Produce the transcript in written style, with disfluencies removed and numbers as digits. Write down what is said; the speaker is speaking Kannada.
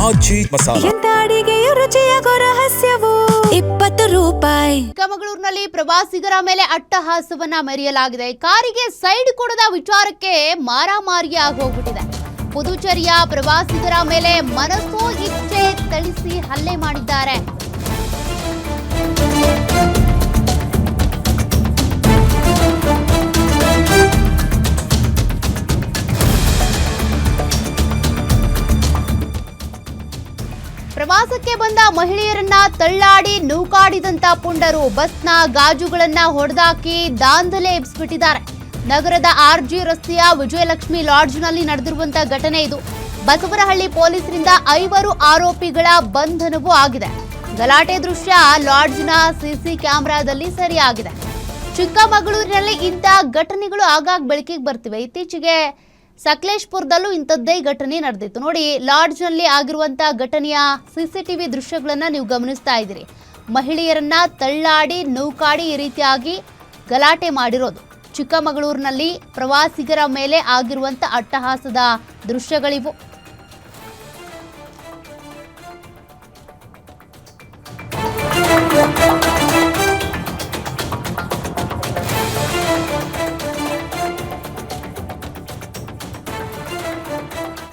ಆಜಿ ಮಸಾಲ. ಎಂತ ಅಡಿಗೆಯ ರುಚಿಯಾಗೋ ರಹಸ್ಯವು 20 ರೂಪಾಯಿ. ಚಿಕ್ಕಮಗಳೂರಿನಲ್ಲಿ ಪ್ರವಾಸಿಗರ ಮೇಲೆ ಅಟ್ಟಹಾಸವನ್ನ ಮೆರೆಯಲಾಗಿದೆ. ಕಾರಿಗೆ ಸೈಡ್ ಕೊಡದ ವಿಚಾರಕ್ಕೆ ಮಾರಾಮಾರಿ ಆಗೋಗ್ಬಿಟ್ಟಿದೆ. ಪುದುಚೇರಿಯ ಪ್ರವಾಸಿಗರ ಮೇಲೆ ಮನಸೋ ಇಚ್ಛೆ ಥಳಿಸಿ ಹಲ್ಲೆ ಮಾಡಿದ್ದಾರೆ. ಪ್ರವಾಸಕ್ಕೆ ಬಂದ ಮಹಿಳೆಯರನ್ನ ತಳ್ಳಾಡಿ ನೂಕಾಡಿದಂತ ಪುಂಡರು ಬಸ್ನ ಗಾಜುಗಳನ್ನ ಹೊಡೆದಾಕಿ ದಾಂಧಲೆ ಎಬ್ಬಿಸ್ಬಿಟ್ಟಿದ್ದಾರೆ. ನಗರದ RG ರಸ್ತೆಯ ವಿಜಯಲಕ್ಷ್ಮಿ ಲಾಡ್ಜ್ನಲ್ಲಿ ನಡೆದಿರುವಂತಹ ಘಟನೆ ಇದು. ಬಸವನಹಳ್ಳಿ ಪೊಲೀಸರಿಂದ 5 ಆರೋಪಿಗಳ ಬಂಧನವೂ ಆಗಿದೆ. ಗಲಾಟೆ ದೃಶ್ಯ ಲಾಡ್ಜ್ನ ಸಿಸಿ ಕ್ಯಾಮೆರಾದಲ್ಲಿ ಸೆರೆಯಾಗಿದೆ. ಚಿಕ್ಕಮಗಳೂರಿನಲ್ಲಿ ಇಂಥ ಘಟನೆಗಳು ಆಗಾಗ ಬೆಳಕಿಗೆ ಬರ್ತಿವೆ. ಇತ್ತೀಚೆಗೆ ಸಕಲೇಶ್ಪುರದಲ್ಲೂ ಇಂಥದ್ದೇ ಘಟನೆ ನಡೆದಿತ್ತು. ನೋಡಿ, ಲಾಡ್ಜ್ನಲ್ಲಿ ಆಗಿರುವಂತಹ ಘಟನೆಯ CCTV ದೃಶ್ಯಗಳನ್ನ ನೀವು ಗಮನಿಸ್ತಾ ಇದ್ದೀರಿ. ಮಹಿಳೆಯರನ್ನ ತಳ್ಳಾಡಿ ನೂಕಾಡಿ ಈ ರೀತಿಯಾಗಿ ಗಲಾಟೆ ಮಾಡಿರೋದು ಚಿಕ್ಕಮಗಳೂರಿನಲ್ಲಿ ಪ್ರವಾಸಿಗರ ಮೇಲೆ ಆಗಿರುವಂತ ಅಟ್ಟಹಾಸದ ದೃಶ್ಯಗಳಿವು.